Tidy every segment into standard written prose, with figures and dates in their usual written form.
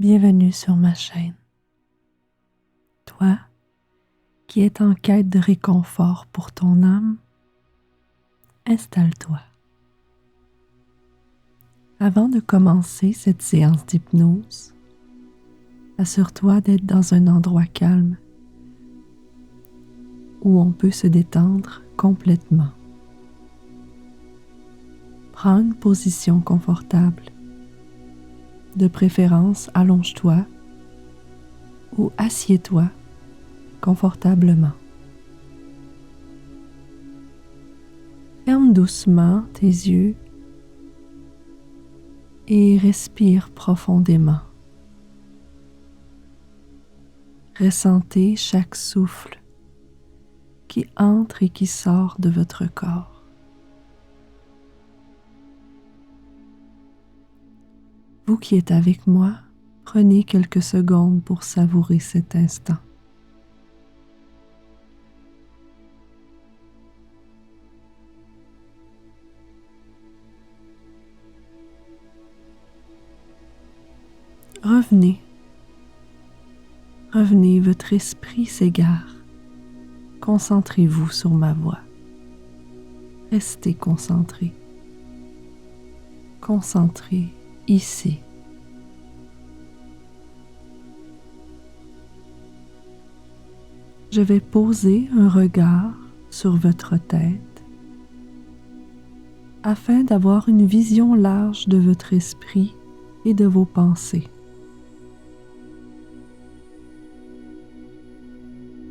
Bienvenue sur ma chaîne. Toi qui es en quête de réconfort pour ton âme, installe-toi. Avant de commencer cette séance d'hypnose, assure-toi d'être dans un endroit calme où on peut se détendre complètement. Prends une position confortable. De préférence, allonge-toi ou assieds-toi confortablement. Ferme doucement tes yeux et respire profondément. Ressentez chaque souffle qui entre et qui sort de votre corps. Vous qui êtes avec moi, prenez quelques secondes pour savourer cet instant. Revenez, votre esprit s'égare. Concentrez-vous sur ma voix. Restez concentré. Concentré ici. Je vais poser un regard sur votre tête afin d'avoir une vision large de votre esprit et de vos pensées.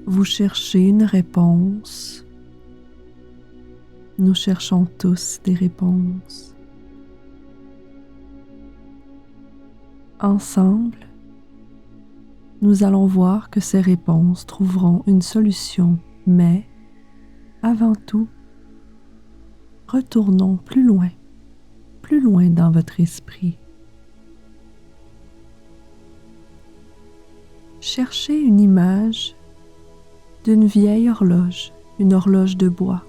Vous cherchez une réponse. Nous cherchons tous des réponses. Ensemble, nous allons voir que ces réponses trouveront une solution, mais, avant tout, retournons plus loin dans votre esprit. Cherchez une image d'une vieille horloge, une horloge de bois,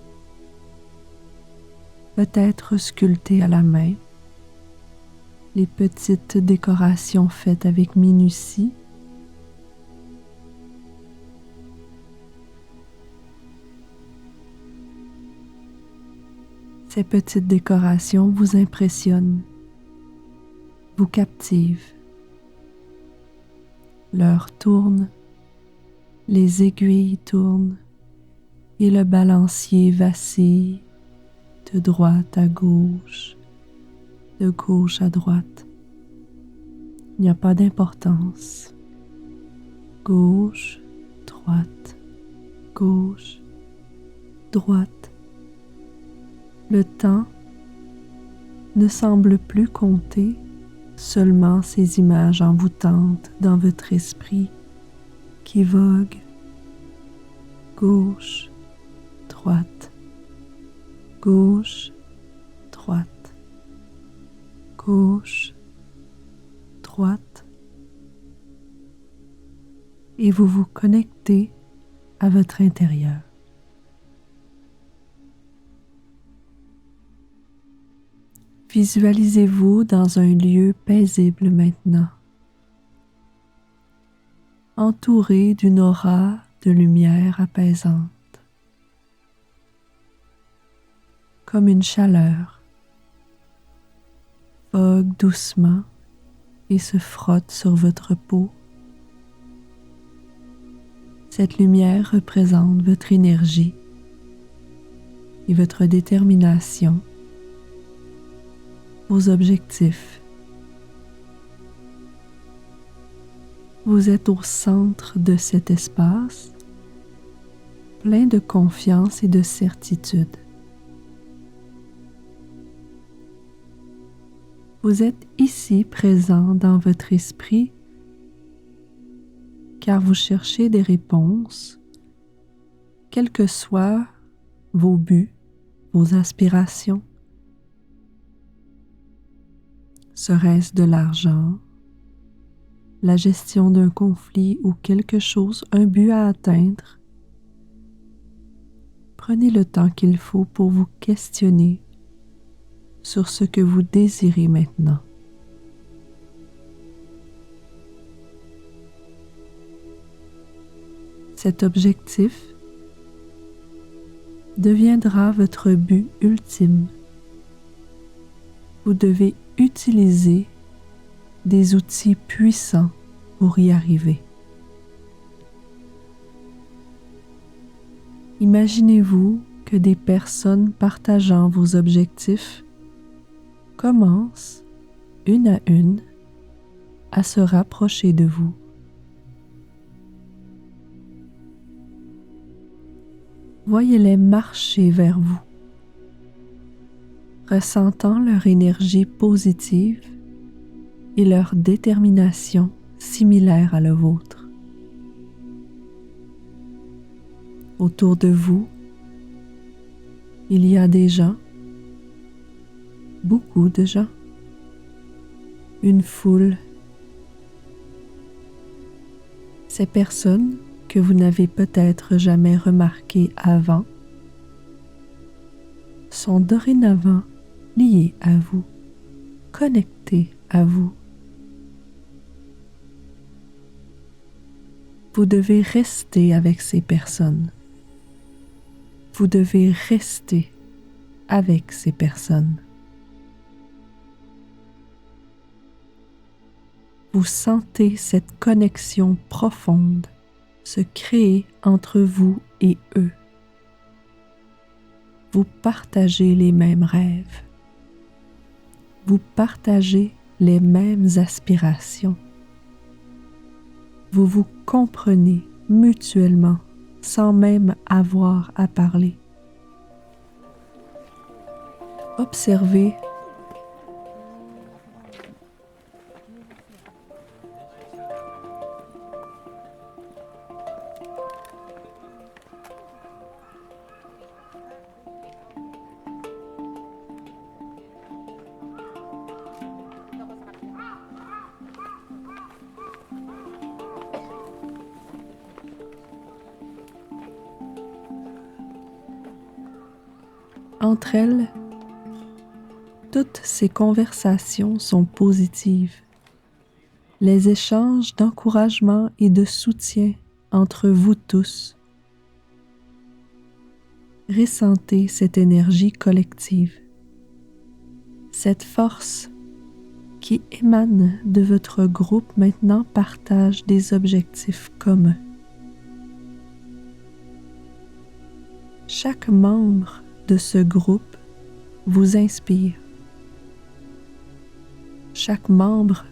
peut-être sculptée à la main, les petites décorations faites avec minutie. Ces petites décorations vous impressionnent, vous captivent. L'heure tourne, les aiguilles tournent et le balancier vacille de droite à gauche, de gauche à droite. Il n'y a pas d'importance. Gauche, droite, gauche, droite. Le temps ne semble plus compter, seulement ces images envoûtantes dans votre esprit qui voguent. Gauche, droite, gauche, droite, gauche, droite. Et vous vous connectez à votre intérieur. Visualisez-vous dans un lieu paisible maintenant, entouré d'une aura de lumière apaisante, comme une chaleur, vogue doucement et se frotte sur votre peau. Cette lumière représente votre énergie et votre détermination, vos objectifs. Vous êtes au centre de cet espace, plein de confiance et de certitude. Vous êtes ici présent dans votre esprit car vous cherchez des réponses, quels que soient vos buts, vos aspirations. Serait-ce de l'argent, la gestion d'un conflit ou quelque chose, un but à atteindre? Prenez le temps qu'il faut pour vous questionner sur ce que vous désirez maintenant. Cet objectif deviendra votre but ultime. Vous devez utiliser des outils puissants pour y arriver. Imaginez-vous que des personnes partageant vos objectifs commencent, une à une, à se rapprocher de vous. Voyez-les marcher vers vous, ressentant leur énergie positive et leur détermination similaire à la vôtre. Autour de vous, il y a des gens, beaucoup de gens, une foule. Ces personnes que vous n'avez peut-être jamais remarquées avant sont dorénavant liées à vous, connectées à vous. Vous devez rester avec ces personnes. Vous devez rester avec ces personnes. Vous sentez cette connexion profonde se créer entre vous et eux. Vous partagez les mêmes rêves. Vous partagez les mêmes aspirations. Vous vous comprenez mutuellement sans même avoir à parler. Observez entre elles. Toutes ces conversations sont positives. Les échanges d'encouragement et de soutien entre vous tous. Ressentez cette énergie collective, cette force qui émane de votre groupe maintenant partage des objectifs communs. Chaque membre de ce groupe vous inspire. Chaque membre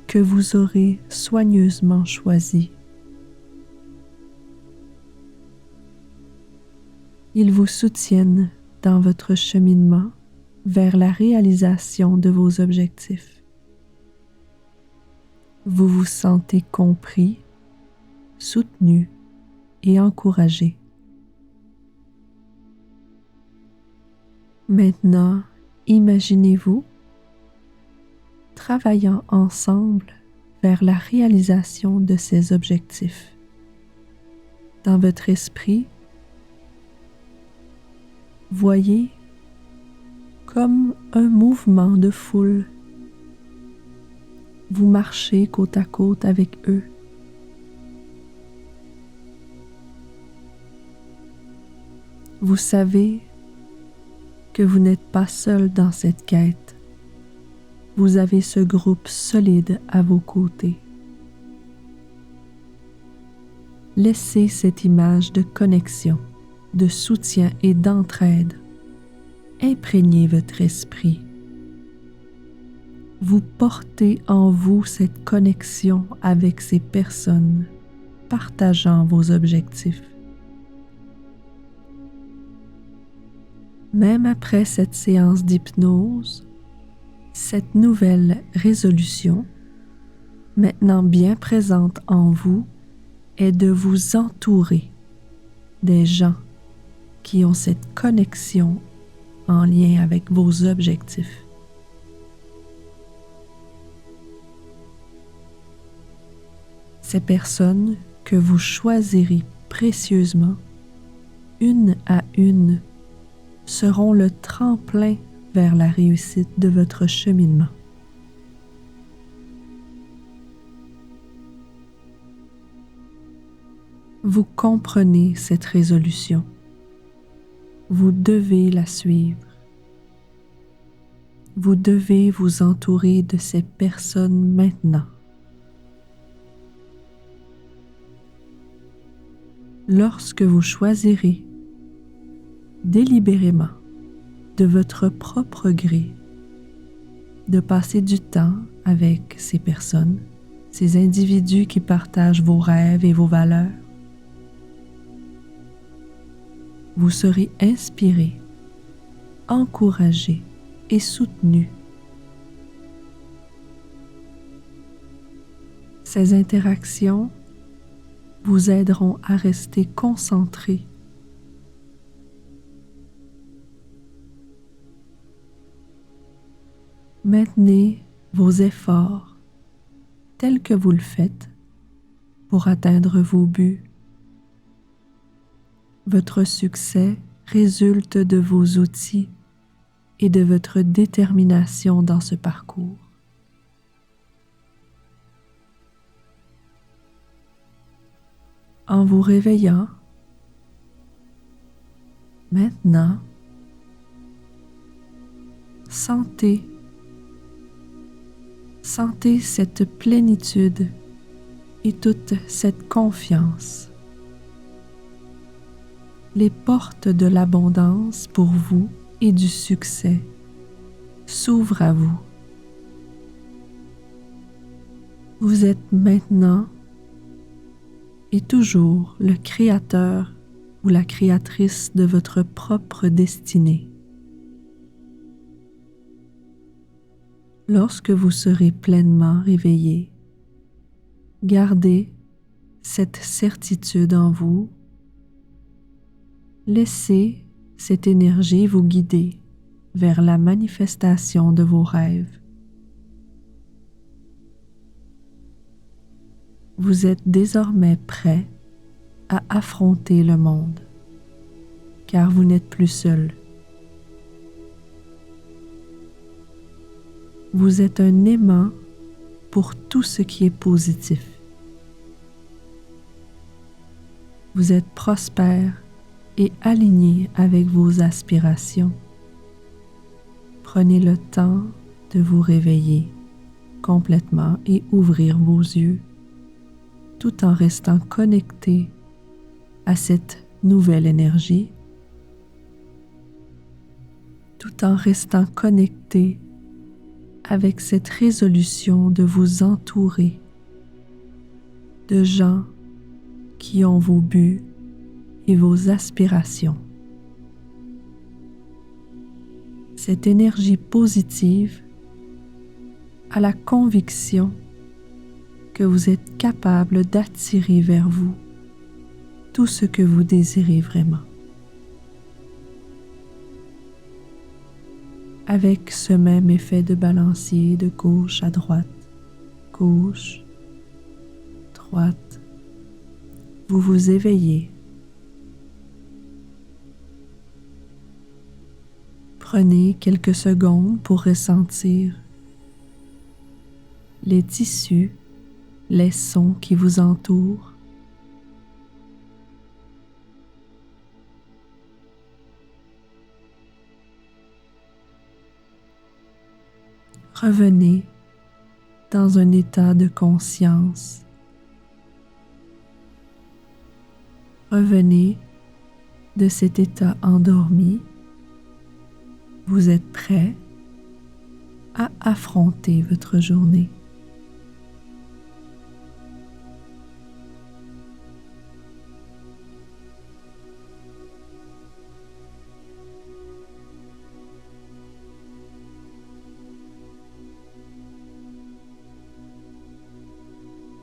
que vous aurez soigneusement choisi. Ils vous soutiennent dans votre cheminement vers la réalisation de vos objectifs. Vous vous sentez compris, soutenu et encouragé. Maintenant, imaginez-vous travaillant ensemble vers la réalisation de ces objectifs. Dans votre esprit, voyez comme un mouvement de foule. Vous marchez côte à côte avec eux. Vous savez que vous n'êtes pas seul dans cette quête. Vous avez ce groupe solide à vos côtés. Laissez cette image de connexion, de soutien et d'entraide imprégner votre esprit. Vous portez en vous cette connexion avec ces personnes partageant vos objectifs. Même après cette séance d'hypnose, cette nouvelle résolution, maintenant bien présente en vous, est de vous entourer des gens qui ont cette connexion en lien avec vos objectifs. Ces personnes que vous choisirez précieusement, une à une, seront le tremplin vers la réussite de votre cheminement. Vous comprenez cette résolution. Vous devez la suivre. Vous devez vous entourer de ces personnes maintenant. Lorsque vous choisirez délibérément, de votre propre gré, de passer du temps avec ces personnes, ces individus qui partagent vos rêves et vos valeurs, vous serez inspiré, encouragé et soutenu. Ces interactions vous aideront à rester concentré. Maintenez vos efforts tels que vous le faites pour atteindre vos buts. Votre succès résulte de vos outils et de votre détermination dans ce parcours. En vous réveillant, maintenant, sentez cette plénitude et toute cette confiance. Les portes de l'abondance pour vous et du succès s'ouvrent à vous. Vous êtes maintenant et toujours le créateur ou la créatrice de votre propre destinée. Lorsque vous serez pleinement réveillé, gardez cette certitude en vous. Laissez cette énergie vous guider vers la manifestation de vos rêves. Vous êtes désormais prêt à affronter le monde, car vous n'êtes plus seul. Vous êtes un aimant pour tout ce qui est positif. Vous êtes prospère et aligné avec vos aspirations. Prenez le temps de vous réveiller complètement et ouvrir vos yeux, tout en restant connecté à cette nouvelle énergie, tout en restant connecté avec cette résolution de vous entourer de gens qui ont vos buts et vos aspirations. Cette énergie positive a la conviction que vous êtes capable d'attirer vers vous tout ce que vous désirez vraiment. Avec ce même effet de balancier de gauche à droite, gauche, droite, vous vous éveillez. Prenez quelques secondes pour ressentir les tissus, les sons qui vous entourent. Revenez dans un état de conscience. Revenez de cet état endormi. Vous êtes prêt à affronter votre journée.